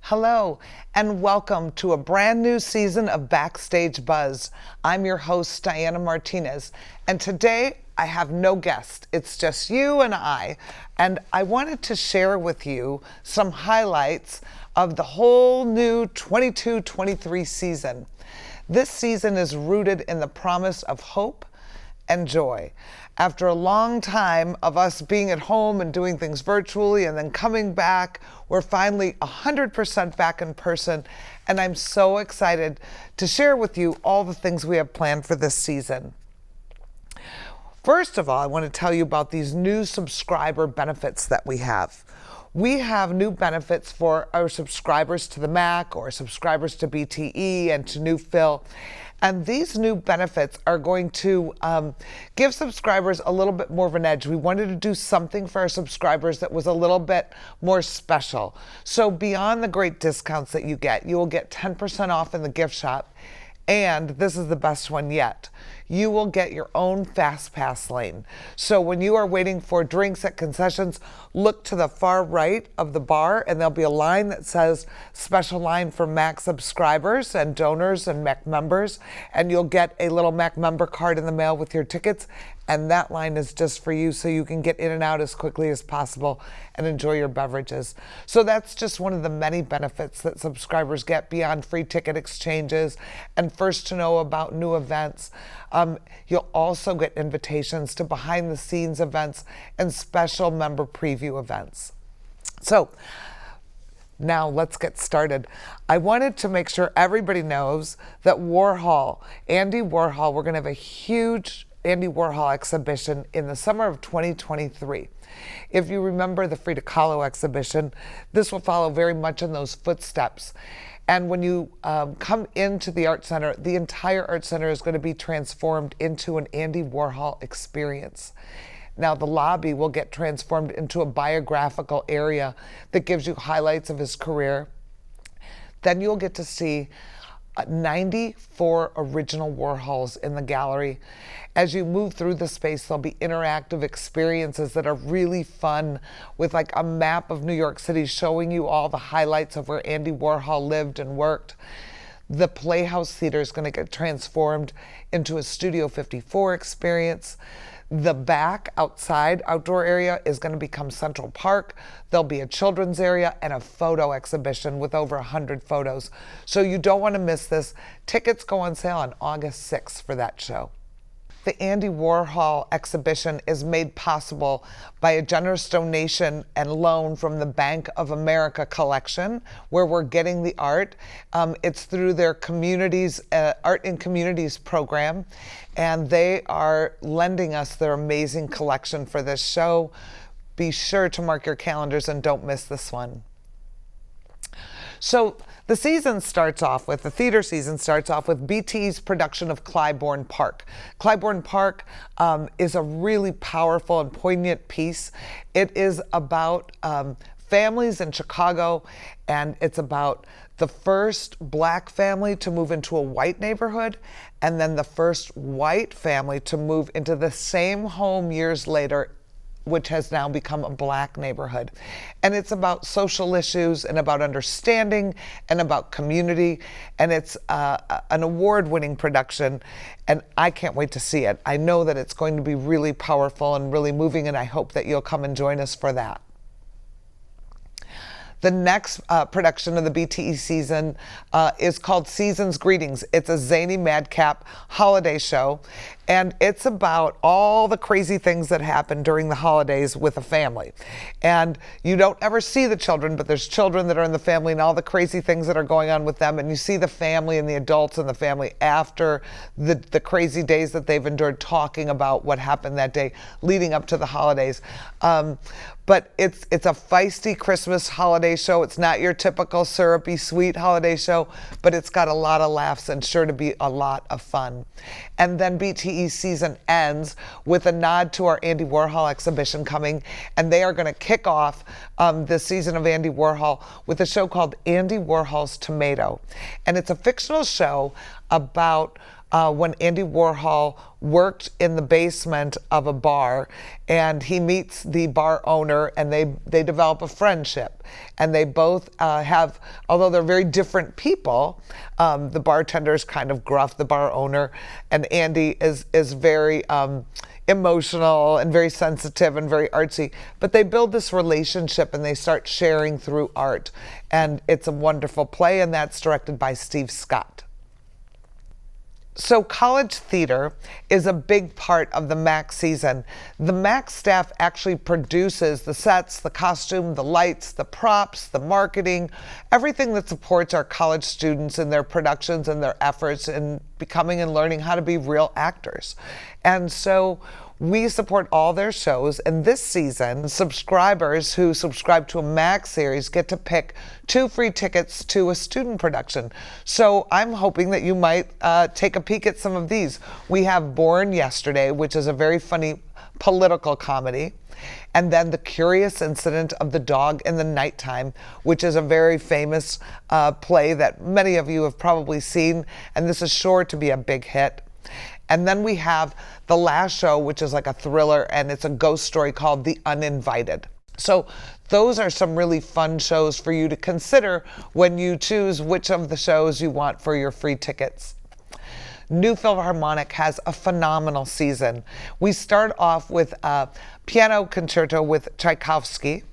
Hello, and welcome to a brand new season of Backstage Buzz. I'm your host, Diana Martinez, and today I have no guest. It's just you and I wanted to share with you some highlights of the whole new 22-23 season. This season is rooted in the promise of hope and joy. After a long time of us being at home and doing things virtually and then coming back, we're finally 100% back in person, and I'm so excited to share with you all the things we have planned for this season. First of all, I want to tell you about these new subscriber benefits that we have. We have new benefits for our subscribers to the Mac or subscribers to BTE and to New Phil. And these new benefits are going to give subscribers a little bit more of an edge. We wanted to do something for our subscribers that was a little bit more special. So beyond the great discounts that you will get 10% off in the gift shop. And this is the best one yet. You will get your own Fast Pass lane. So when you are waiting for drinks at concessions, look to the far right of the bar and there'll be a line that says special line for Mac subscribers and donors and Mac members. And you'll get a little Mac member card in the mail with your tickets. And that line is just for you so you can get in and out as quickly as possible and enjoy your beverages. So that's just one of the many benefits that subscribers get beyond free ticket exchanges and first to know about new events. You'll also get invitations to behind the scenes events and special member preview events. So now let's get started. I wanted to make sure everybody knows that Warhol, Andy Warhol, we're going to have a huge Andy Warhol exhibition in the summer of 2023. If you remember the Frida Kahlo exhibition, this will follow very much in those footsteps. And when you come into the Art Center, the entire Art Center is going to be transformed into an Andy Warhol experience. Now the lobby will get transformed into a biographical area that gives you highlights of his career. Then you'll get to see 94 original Warhols in the gallery. As you move through the space, there'll be interactive experiences that are really fun with like a map of New York City showing you all the highlights of where Andy Warhol lived and worked. The Playhouse Theater is going to get transformed into a Studio 54 experience. The back outside outdoor area is going to become Central Park. There'll be a children's area and a photo exhibition with over 100 photos. So you don't want to miss this. Tickets go on sale on August 6th for that show. The Andy Warhol exhibition is made possible by a generous donation and loan from the Bank of America collection, where we're getting the art. It's through their communities, Art in Communities program, and they are lending us their amazing collection for this show. Be sure to mark your calendars and don't miss this one. So the theater season starts off with BT's production of Clybourn Park. Clybourn Park is a really powerful and poignant piece. It is about families in Chicago, and it's about the first black family to move into a white neighborhood, and then the first white family to move into the same home years later, which has now become a black neighborhood. And it's about social issues and about understanding and about community. And it's an award-winning production, and I can't wait to see it. I know that it's going to be really powerful and really moving, and I hope that you'll come and join us for that. The next production of the BTE season is called Season's Greetings. It's a zany madcap holiday show, and it's about all the crazy things that happen during the holidays with a family. And you don't ever see the children, but there's children that are in the family and all the crazy things that are going on with them, and you see the family and the adults in the family after the crazy days that they've endured, talking about what happened that day leading up to the holidays. but it's a feisty Christmas holiday show. It's not your typical syrupy sweet holiday show, but it's got a lot of laughs and sure to be a lot of fun. And then BTE season ends with a nod to our Andy Warhol exhibition coming, and they are going to kick off this season of Andy Warhol with a show called Andy Warhol's Tomato. And it's a fictional show about when Andy Warhol worked in the basement of a bar, and he meets the bar owner, and they develop a friendship. And they both have, although they're very different people, the bartender is kind of gruff, the bar owner, and Andy is very emotional and very sensitive and very artsy. But they build this relationship and they start sharing through art. And it's a wonderful play, and that's directed by Steve Scott. So college theater is a big part of the MAC season. The MAC staff actually produces the sets, the costume, the lights, the props, the marketing, everything that supports our college students in their productions and their efforts in becoming and learning how to be real actors. And so we support all their shows, and this season, subscribers who subscribe to a MAC series get to pick 2 free tickets to a student production. So I'm hoping that you might take a peek at some of these. We have Born Yesterday, which is a very funny political comedy. And then The Curious Incident of the Dog in the Nighttime, which is a very famous play that many of you have probably seen, and this is sure to be a big hit. And then we have the last show, which is like a thriller, and it's a ghost story called The Uninvited. So those are some really fun shows for you to consider when you choose which of the shows you want for your free tickets. New Philharmonic has a phenomenal season. We start off with a piano concerto with Tchaikovsky.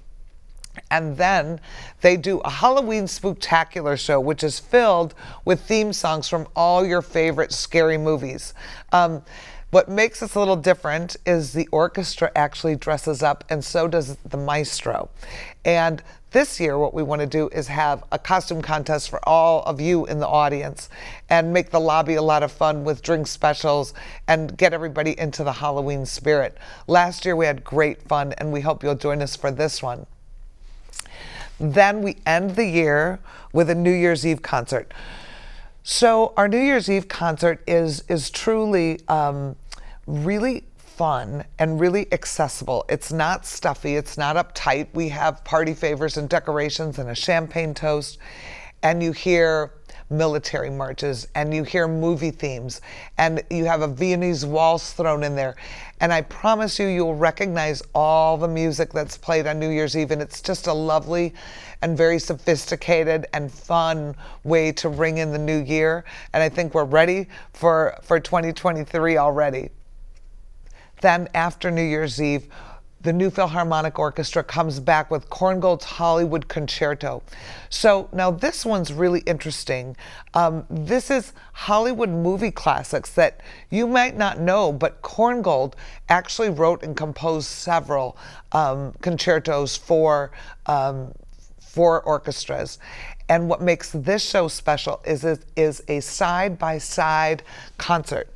And then they do a Halloween spooktacular show, which is filled with theme songs from all your favorite scary movies. What makes this a little different is the orchestra actually dresses up, and so does the maestro. And this year, what we want to do is have a costume contest for all of you in the audience and make the lobby a lot of fun with drink specials and get everybody into the Halloween spirit. Last year, we had great fun, and we hope you'll join us for this one. Then we end the year with a New Year's Eve concert. So our New Year's Eve concert is truly really fun and really accessible. It's not stuffy, it's not uptight. We have party favors and decorations and a champagne toast, and you hear military marches, and you hear movie themes, and you have a Viennese waltz thrown in there. And I promise you, you'll recognize all the music that's played on New Year's Eve, and it's just a lovely and very sophisticated and fun way to ring in the new year. And I think we're ready for 2023 already. Then after New Year's Eve, the New Philharmonic Orchestra comes back with Korngold's Hollywood Concerto. So now this one's really interesting. This is Hollywood movie classics that you might not know, but Korngold actually wrote and composed several concertos for orchestras. And what makes this show special is it is a side-by-side concert.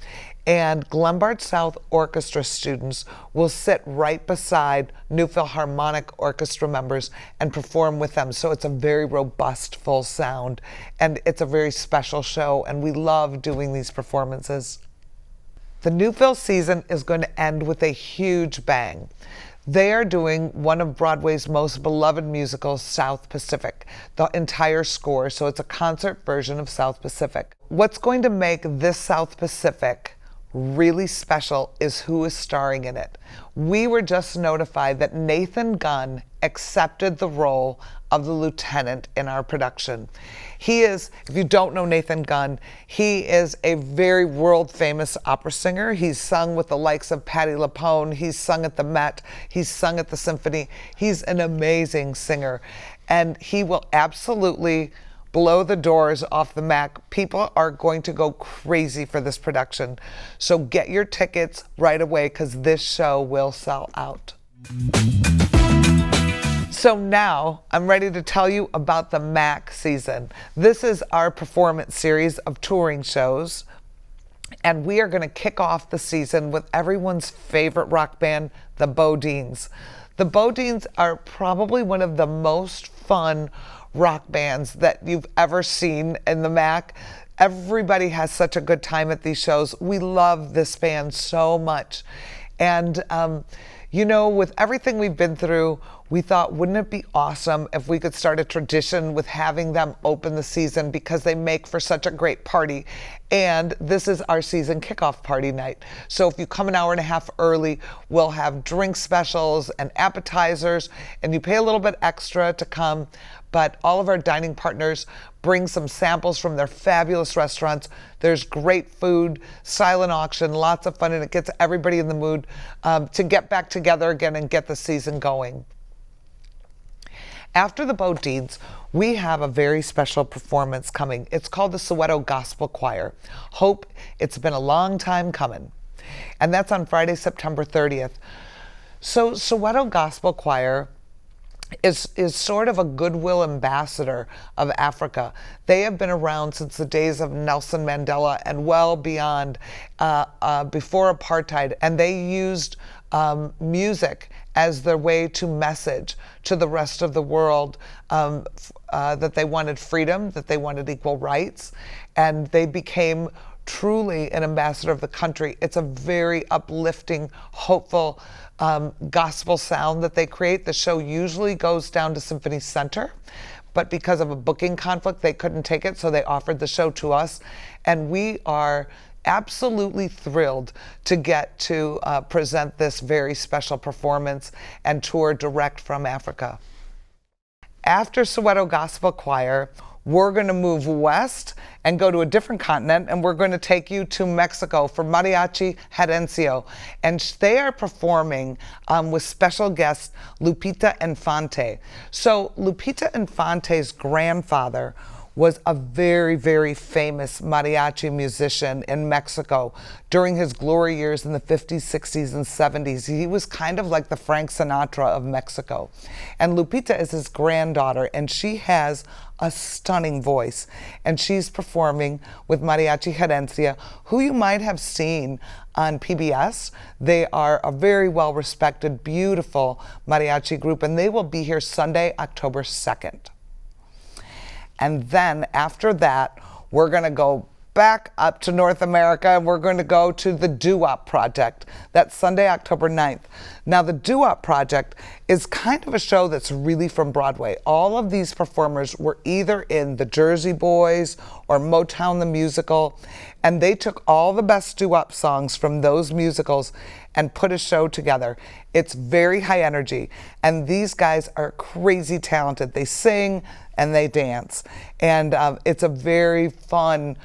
And Glenbard South Orchestra students will sit right beside New Philharmonic Orchestra members and perform with them. So it's a very robust, full sound, and it's a very special show, and we love doing these performances. The New Phil season is going to end with a huge bang. They are doing one of Broadway's most beloved musicals, South Pacific, the entire score, so it's a concert version of South Pacific. What's going to make this South Pacific really special is who is starring in it. We were just notified that Nathan Gunn accepted the role of the lieutenant in our production. He is, if you don't know Nathan Gunn, he is a very world-famous opera singer. He's sung with the likes of Patti LuPone. He's sung at the Met. He's sung at the Symphony. He's an amazing singer, and he will absolutely blow the doors off the MAC. People are going to go crazy for this production. So get your tickets right away, because this show will sell out. So now I'm ready to tell you about the MAC season. This is our performance series of touring shows, and we are going to kick off the season with everyone's favorite rock band, the Bodines. The The Bodines are probably one of the most fun rock bands that you've ever seen in the Mac. Everybody has such a good time at these shows. We love this band so much. And, you know, with everything we've been through, we thought, wouldn't it be awesome if we could start a tradition with having them open the season, because they make for such a great party. And this is our season kickoff party night. So if you come an hour and a half early, we'll have drink specials and appetizers, and you pay a little bit extra to come. But all of our dining partners bring some samples from their fabulous restaurants. There's great food, silent auction, lots of fun, and it gets everybody in the mood to get back together again and get the season going. After the Bodines, we have a very special performance coming. It's called the Soweto Gospel Choir. Hope it's been a long time coming. And that's on Friday, September 30th. So Soweto Gospel Choir is sort of a goodwill ambassador of Africa. They have been around since the days of Nelson Mandela and well beyond, before apartheid, and they used music as their way to message to the rest of the world that they wanted freedom, that they wanted equal rights, and they became truly an ambassador of the country. It's a very uplifting, hopeful gospel sound that they create. The show usually goes down to Symphony Center, but because of a booking conflict, they couldn't take it, so they offered the show to us, and we are absolutely thrilled to get to present this very special performance and tour direct from Africa. After Soweto Gospel Choir, we're going to move west and go to a different continent, and we're going to take you to Mexico for Mariachi Hadensio. And they are performing with special guest Lupita Infante. So Lupita Infante's grandfather was a very, very famous mariachi musician in Mexico during his glory years in the 50s, 60s, and 70s. He was kind of like the Frank Sinatra of Mexico. And Lupita is his granddaughter, and she has a stunning voice. And she's performing with Mariachi Hadensio, who you might have seen on PBS. They are a very well-respected, beautiful mariachi group, and they will be here Sunday, October 2nd. And then after that, we're going to go back up to North America, and we're going to go to the DooWop Project. That's Sunday, October 9th. Now, the DooWop Project is kind of a show that's really from Broadway. All of these performers were either in the Jersey Boys or Motown the Musical, and they took all the best doo-wop songs from those musicals and put a show together. It's very high energy, and these guys are crazy talented. They sing and they dance, and it's a very fun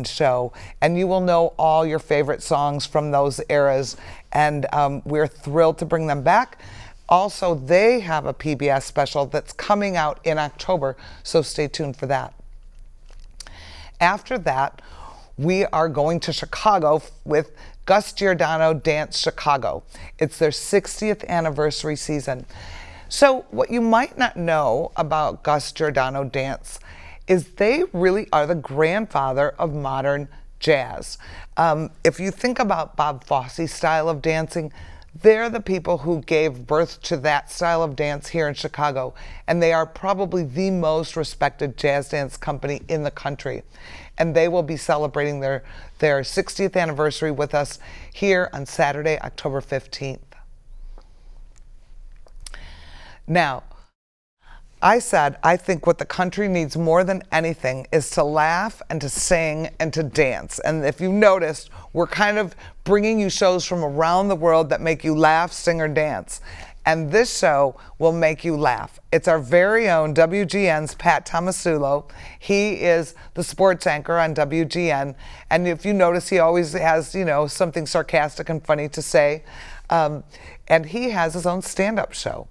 show, and you will know all your favorite songs from those eras, and we're thrilled to bring them back. Also, they have a PBS special that's coming out in October, so stay tuned for that. After that, we are going to Chicago with Gus Giordano Dance Chicago. It's their 60th anniversary season. So what you might not know about Gus Giordano Dance is they really are the grandfather of modern jazz. If you think about Bob Fosse's style of dancing, they're the people who gave birth to that style of dance here in Chicago, and they are probably the most respected jazz dance company in the country. And they will be celebrating their 60th anniversary with us here on Saturday, October 15th. Now, I said I think what the country needs more than anything is to laugh and to sing and to dance. And if you noticed, we're kind of bringing you shows from around the world that make you laugh, sing, or dance. And this show will make you laugh. It's our very own WGN's Pat Tomasulo. He is the sports anchor on WGN. And if you notice, he always has, something sarcastic and funny to say. And he has his own stand-up show.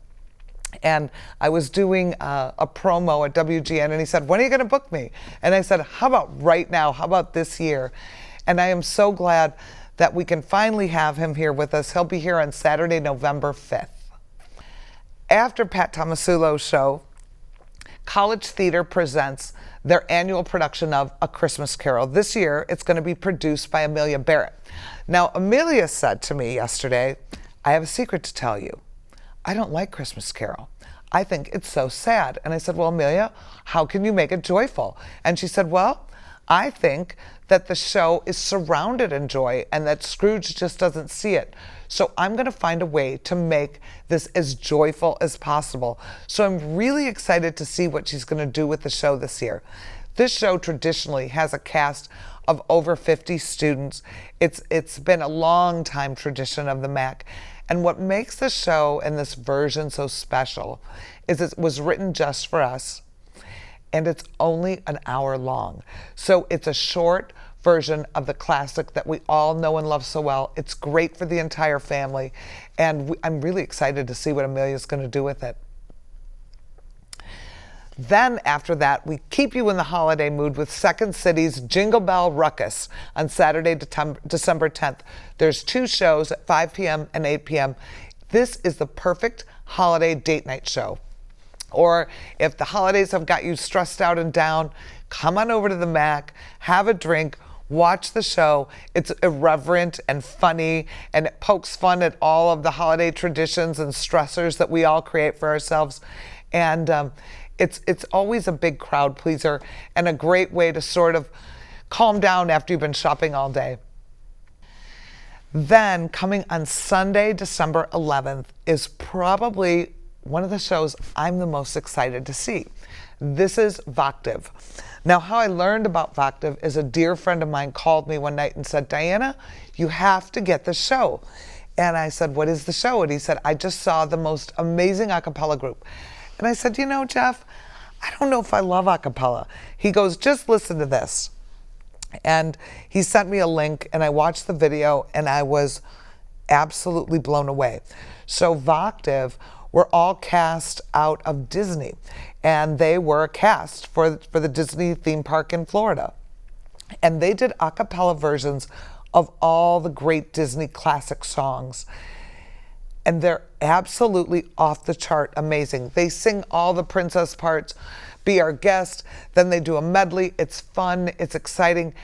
And I was doing a promo at WGN, and he said, "When are you going to book me?" And I said, "How about right now? How about this year?" And I am so glad that we can finally have him here with us. He'll be here on Saturday, November 5th. After Pat Tomasulo's show, College Theater presents their annual production of A Christmas Carol. This year, it's going to be produced by Amelia Barrett. Now, Amelia said to me yesterday, "I have a secret to tell you. I don't like Christmas Carol. I think it's so sad. And I said, well, Amelia, how can you make it joyful? And she said, well, I think that the show is surrounded in joy and that Scrooge just doesn't see it. So I'm going to find a way to make this as joyful as possible. So I'm really excited to see what she's going to do with the show this year. This show traditionally has a cast of over 50 students. It's been a long time tradition of the MAC. And what makes the show and this version so special is it was written just for us, and it's only an hour long. So it's a short version of the classic that we all know and love so well. It's great for the entire family, and I'm really excited to see what Amelia's going to do with it. Then after that, we keep you in the holiday mood with Second City's Jingle Bell Ruckus on Saturday, December 10th. There's 2 shows at 5 p.m. and 8 p.m. This is the perfect holiday date night show. Or if the holidays have got you stressed out and down, come on over to the MAC, have a drink, watch the show. It's irreverent and funny, and it pokes fun at all of the holiday traditions and stressors that we all create for ourselves. And it's always a big crowd pleaser and a great way to sort of calm down after you've been shopping all day. Then coming on Sunday, December 11th is probably one of the shows I'm the most excited to see. This is Vodka. Now, how I learned about Vodka is a dear friend of mine called me one night and said, Diana, you have to get the show. And I said, what is the show? And he said, I just saw the most amazing a cappella group. And I said, you know, Jeff, I don't know if I love a cappella. He goes, just listen to this. And he sent me a link, and I watched the video, and I was absolutely blown away. So Vodka were all cast out of Disney, and they were a cast for the Disney theme park in Florida. And they did a cappella versions of all the great Disney classic songs. And they're absolutely off the chart amazing. They sing all the princess parts, Be Our Guest, then they do a medley. It's fun, it's exciting.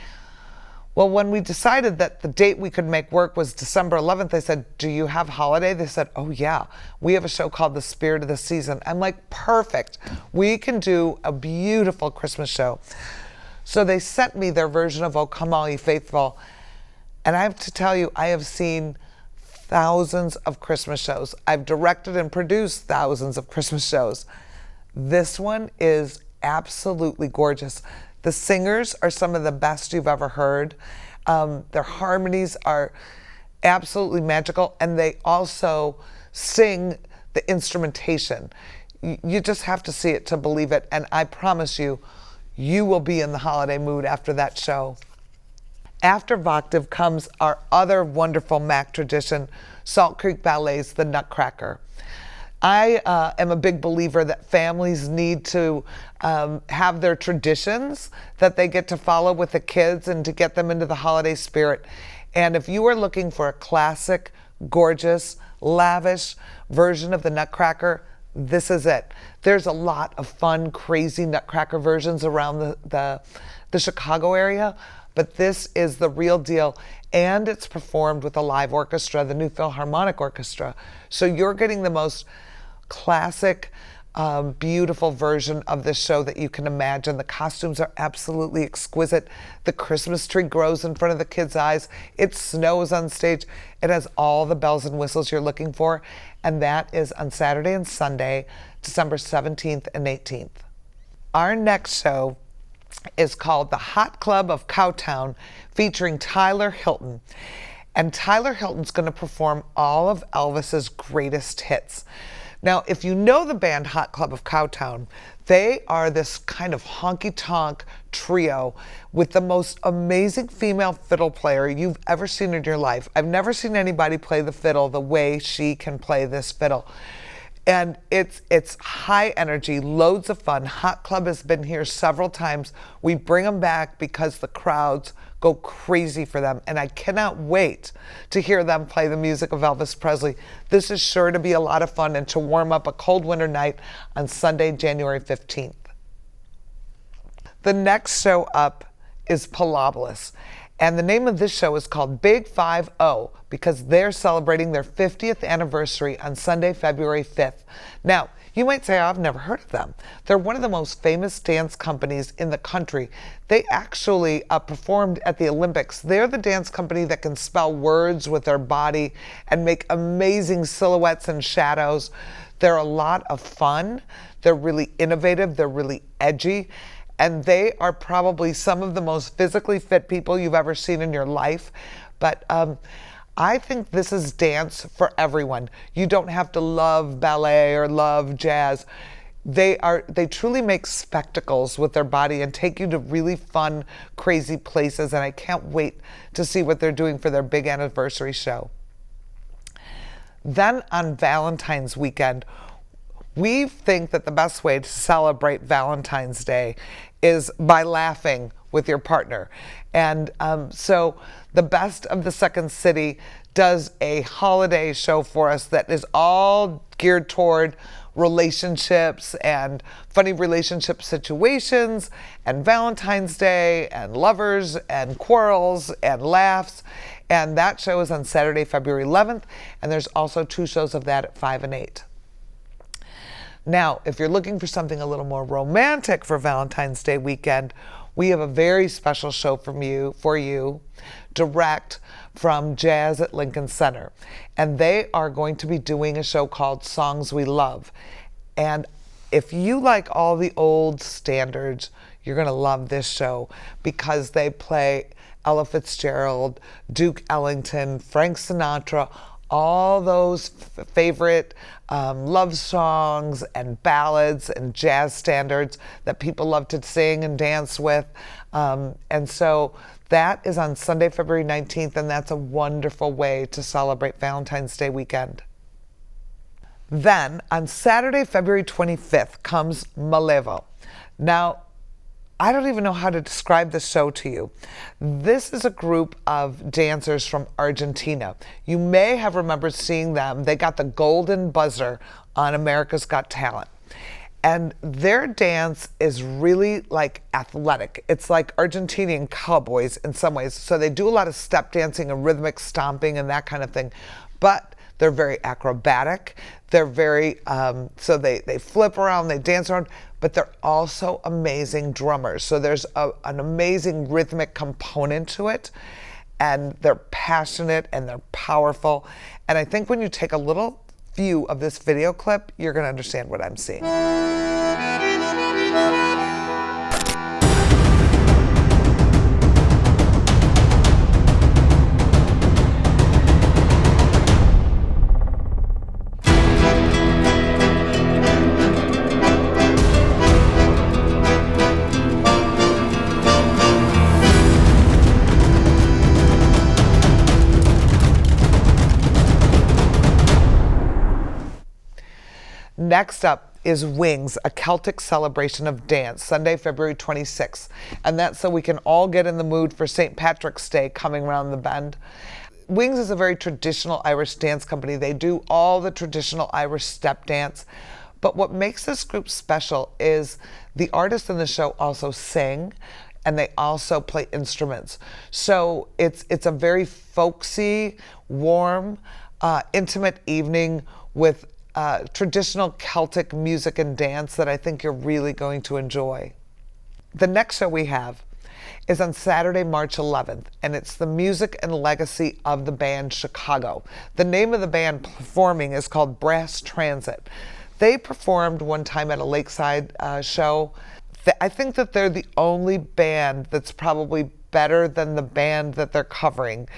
Well, when we decided that the date we could make work was December 11th, I said, do you have holiday? They said, oh yeah, we have a show called The Spirit of the Season. I'm like, perfect. We can do a beautiful Christmas show. So they sent me their version of O Come All Ye Faithful. And I have to tell you, I have seen thousands of Christmas shows. I've directed and produced thousands of Christmas shows. This one is absolutely gorgeous. The singers are some of the best you've ever heard. Their harmonies are absolutely magical, and they also sing the instrumentation. You just have to see it to believe it, and I promise you, you will be in the holiday mood after that show. After Vodka comes our other wonderful MAC tradition, Salt Creek Ballet's The Nutcracker. I am a big believer that families need to have their traditions that they get to follow with the kids and to get them into the holiday spirit. And if you are looking for a classic, gorgeous, lavish version of the Nutcracker, this is it. There's a lot of fun, crazy Nutcracker versions around the Chicago area, but this is the real deal, and it's performed with a live orchestra, the new Philharmonic Orchestra. So you're getting the most classic, beautiful version of this show that you can imagine. The costumes are absolutely exquisite. The Christmas tree grows in front of the kids' eyes. It snows on stage. It has all the bells and whistles you're looking for, and that is on Saturday and Sunday, December 17th and 18th. Our next show is called The Hot Club of Cowtown, featuring Tyler Hilton. And Tyler Hilton's going to perform all of Elvis's greatest hits. Now, if you know the band Hot Club of Cowtown, they are this kind of honky-tonk trio with the most amazing female fiddle player you've ever seen in your life. I've never seen anybody play the fiddle the way she can play this fiddle. And it's high energy, loads of fun. Hot Club has been here several times. We bring them back because the crowds go crazy for them. And I cannot wait to hear them play the music of Elvis Presley. This is sure to be a lot of fun and to warm up a cold winter night on Sunday, January 15th. The next show up is Palobolos. And the name of this show is called Big 5-0 because they're celebrating their 50th anniversary on Sunday, February 5th. Now, you might say, I've never heard of them. They're one of the most famous dance companies in the country. They actually performed at the Olympics. They're the dance company that can spell words with their body and make amazing silhouettes and shadows. They're a lot of fun. They're really innovative. They're really edgy. And they are probably some of the most physically fit people you've ever seen in your life. But I think this is dance for everyone. You don't have to love ballet or love jazz. They truly make spectacles with their body and take you to really fun, crazy places. And I can't wait to see what they're doing for their big anniversary show. Then on Valentine's weekend, we think that the best way to celebrate Valentine's Day is by laughing with your partner. And so the Best of the Second City does a holiday show for us that is all geared toward relationships and funny relationship situations and Valentine's Day and lovers and quarrels and laughs. And that show is on Saturday, February 11th. And there's also 2 shows of that at 5 and 8. Now, if you're looking for something a little more romantic for Valentine's Day weekend, we have a very special show for you, direct from Jazz at Lincoln Center. And they are going to be doing a show called Songs We Love. And if you like all the old standards, you're going to love this show because they play Ella Fitzgerald, Duke Ellington, Frank Sinatra, all those favorite love songs and ballads and jazz standards that people love to sing and dance with. And so that is on Sunday, February 19th, and that's a wonderful way to celebrate Valentine's Day weekend. Then on Saturday, February 25th comes Malevo. Now, I don't even know how to describe this show to you. This is a group of dancers from Argentina. You may have remembered seeing them. They got the golden buzzer on America's Got Talent. And their dance is really like athletic. It's like Argentinian cowboys in some ways. So they do a lot of step dancing and rhythmic stomping and that kind of thing. But they're very acrobatic. They're very, so they flip around, they dance around, but they're also amazing drummers. So there's an amazing rhythmic component to it. And they're passionate and they're powerful. And I think when you take a little view of this video clip, you're going to understand what I'm seeing. Next up is Wings, a Celtic celebration of dance, Sunday, February 26th. And that's so we can all get in the mood for St. Patrick's Day coming around the bend. Wings is a very traditional Irish dance company. They do all the traditional Irish step dance. But what makes this group special is the artists in the show also sing and they also play instruments. So it's a very folksy, warm, intimate evening with traditional Celtic music and dance that I think you're really going to enjoy. The next show we have is on Saturday, March 11th, and it's the music and legacy of the band Chicago. The name of the band performing is called Brass Transit. They performed one time at a Lakeside show. I think that they're the only band that's probably better than the band that they're covering,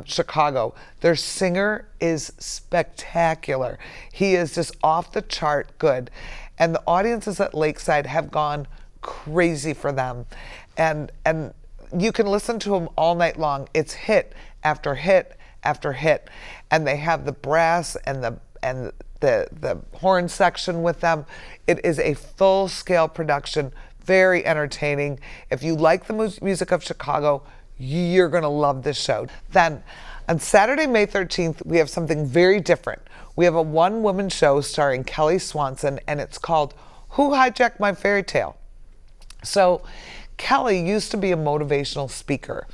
Chicago. Their singer is spectacular. He is just off the chart good. And the audiences at Lakeside have gone crazy for them. And you can listen to them all night long. It's hit after hit after hit. And they have the brass and the horn section with them. It is a full-scale production, very entertaining. If you like the music of Chicago, you're going to love this show. Then on Saturday, May 13th, we have something very different. We have a one-woman show starring Kelly Swanson, and it's called Who Hijacked My Fairy Tale? So Kelly used to be a motivational speaker,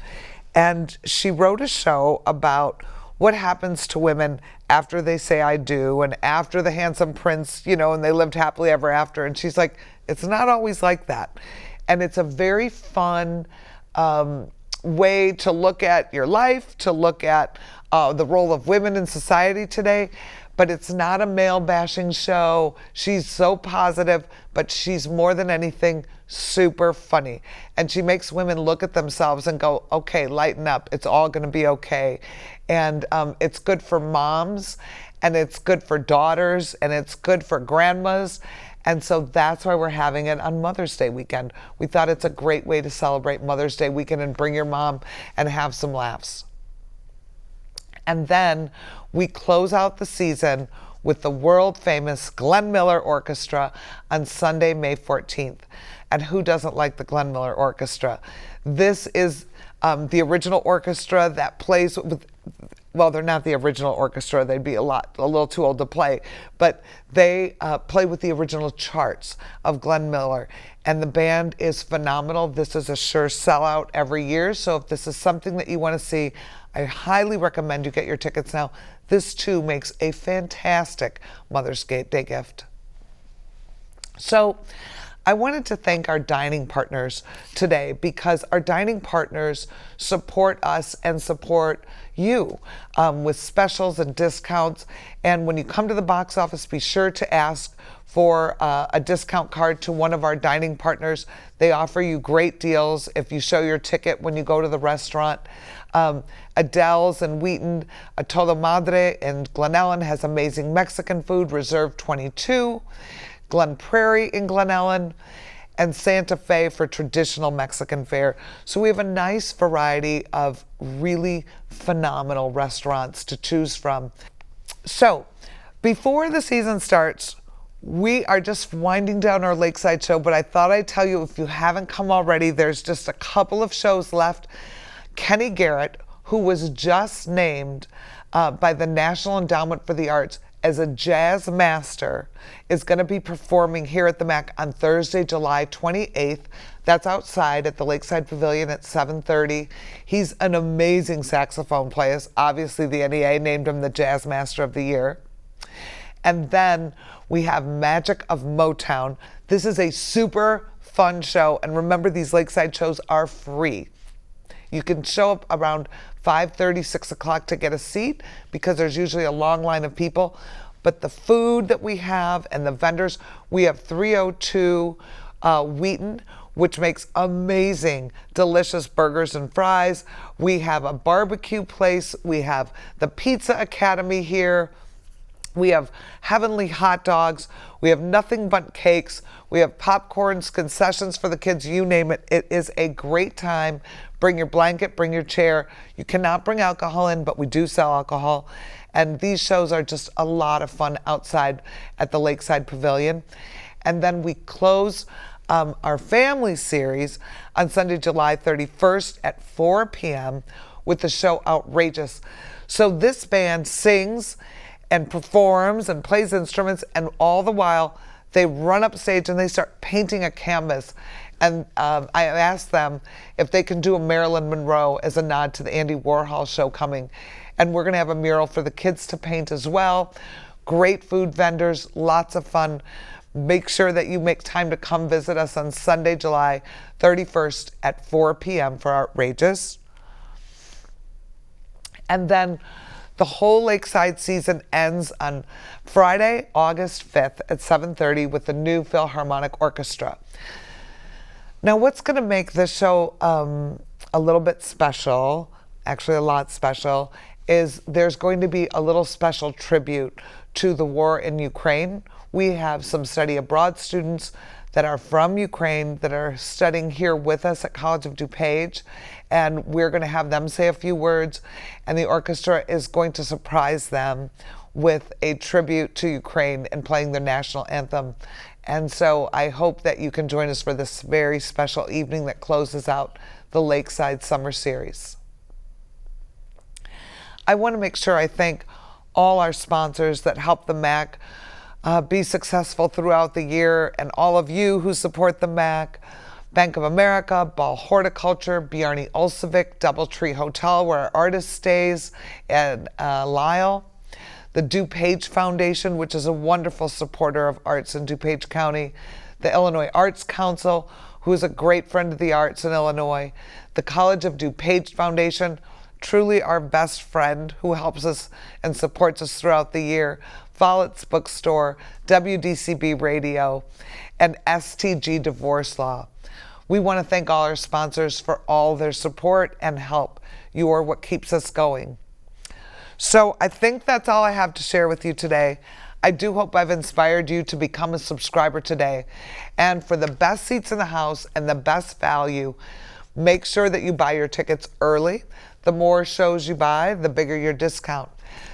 And she wrote a show about what happens to women after they say I do and after the handsome prince, and they lived happily ever after. And she's like, it's not always like that. And it's a very fun way to look at your life, to look at the role of women in society today. But it's not a male bashing show. She's so positive, but she's more than anything super funny. And she makes women look at themselves and go, okay, lighten up. It's all going to be okay. And it's good for moms, and it's good for daughters, and it's good for grandmas. And so that's why we're having it on Mother's Day weekend. We thought it's a great way to celebrate Mother's Day weekend and bring your mom and have some laughs. And then we close out the season with the world famous Glenn Miller Orchestra on Sunday, May 14th. And who doesn't like the Glenn Miller Orchestra? This is the original orchestra that plays with, well, they're not the original orchestra. They'd be a little too old to play, but they play with the original charts of Glenn Miller. And the band is phenomenal. This is a sure sellout every year. So if this is something that you want to see, I highly recommend you get your tickets now. This too makes a fantastic Mother's Day gift. So I wanted to thank our dining partners today, because our dining partners support us and support you with specials and discounts. And when you come to the box office, be sure to ask for a discount card to one of our dining partners. They offer you great deals if you show your ticket when you go to the restaurant. Adele's in Wheaton, A Toda Madre in Glen Ellen has amazing Mexican food, Reserve 22. Glen Prairie in Glen Ellen, and Santa Fe for traditional Mexican fare. So we have a nice variety of really phenomenal restaurants to choose from. So before the season starts, we are just winding down our Lakeside show, but I thought I'd tell you, if you haven't come already, there's just a couple of shows left. Kenny Garrett, who was just named by the National Endowment for the Arts as a jazz master, is going to be performing here at the MAC on Thursday, July 28th. That's outside at the Lakeside Pavilion at 7:30. He's an amazing saxophone player. Obviously, the NEA named him the Jazz Master of the Year. And then we have Magic of Motown. This is a super fun show. And remember, these Lakeside shows are free. You can show up around 5:30, 6 o'clock to get a seat, because there's usually a long line of people. But the food that we have and the vendors, we have 302 Wheaton, which makes amazing, delicious burgers and fries. We have a barbecue place. We have the Pizza Academy here. We have heavenly hot dogs. We have nothing but cakes. We have popcorns, concessions for the kids, you name it. It is a great time. Bring your blanket, bring your chair. You cannot bring alcohol in, but we do sell alcohol. And these shows are just a lot of fun outside at the Lakeside Pavilion. And then we close our family series on Sunday, July 31st at 4 p.m. with the show Outrageous. So this band sings and performs and plays instruments, and all the while they run up stage and they start painting a canvas. And I asked them if they can do a Marilyn Monroe as a nod to the Andy Warhol show coming. And we're going to have a mural for the kids to paint as well. Great food vendors, lots of fun. Make sure that you make time to come visit us on Sunday, July 31st at 4 p.m. for Outrageous. And then the whole Lakeside season ends on Friday, August 5th at 7:30 with the new Philharmonic Orchestra. Now, what's going to make this show a little bit special, actually a lot special, is there's going to be a little special tribute to the war in Ukraine. We have some study abroad students that are from Ukraine that are studying here with us at College of DuPage, and we're going to have them say a few words, and the orchestra is going to surprise them with a tribute to Ukraine and playing their national anthem. And so I hope that you can join us for this very special evening that closes out the Lakeside Summer Series. I want to make sure I thank all our sponsors that help the MAC be successful throughout the year, and all of you who support the MAC. Bank of America, Ball Horticulture, Bjarne Olsevik, Doubletree Hotel, where our artist stays, and Lyle. The DuPage Foundation, which is a wonderful supporter of arts in DuPage County. The Illinois Arts Council, who is a great friend of the arts in Illinois. The College of DuPage Foundation, truly our best friend who helps us and supports us throughout the year. Follett's Bookstore, WDCB Radio, and STG Divorce Law. We want to thank all our sponsors for all their support and help. You are what keeps us going. So I think that's all I have to share with you today. I do hope I've inspired you to become a subscriber today. And for the best seats in the house and the best value, make sure that you buy your tickets early. The more shows you buy, the bigger your discount.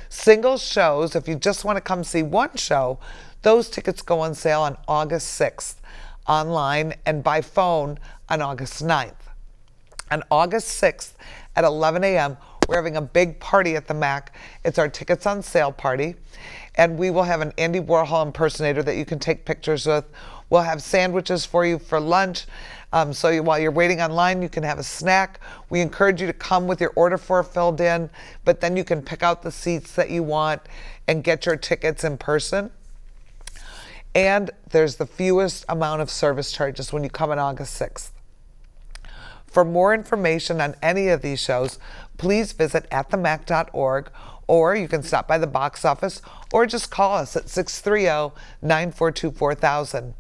Single shows, if you just want to come see one show, those tickets go on sale on August 6th, online and by phone on August 9th. On August 6th at 11 a.m., we're having a big party at the MAC. It's our tickets on sale party. And we will have an Andy Warhol impersonator that you can take pictures with. We'll have sandwiches for you for lunch. While you're waiting online, you can have a snack. We encourage you to come with your order form filled in, but then you can pick out the seats that you want and get your tickets in person. And there's the fewest amount of service charges when you come on August 6th. For more information on any of these shows, please visit atthemac.org, or you can stop by the box office or just call us at 630-942-4000.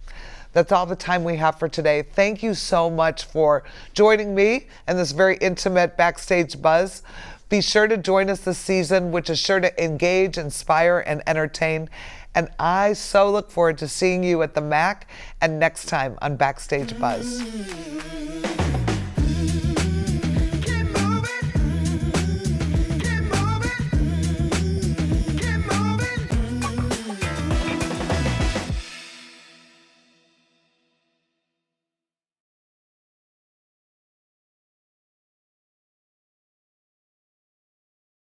That's all the time we have for today. Thank you so much for joining me in this very intimate Backstage Buzz. Be sure to join us this season, which is sure to engage, inspire, and entertain. And I so look forward to seeing you at the MAC and next time on Backstage Buzz.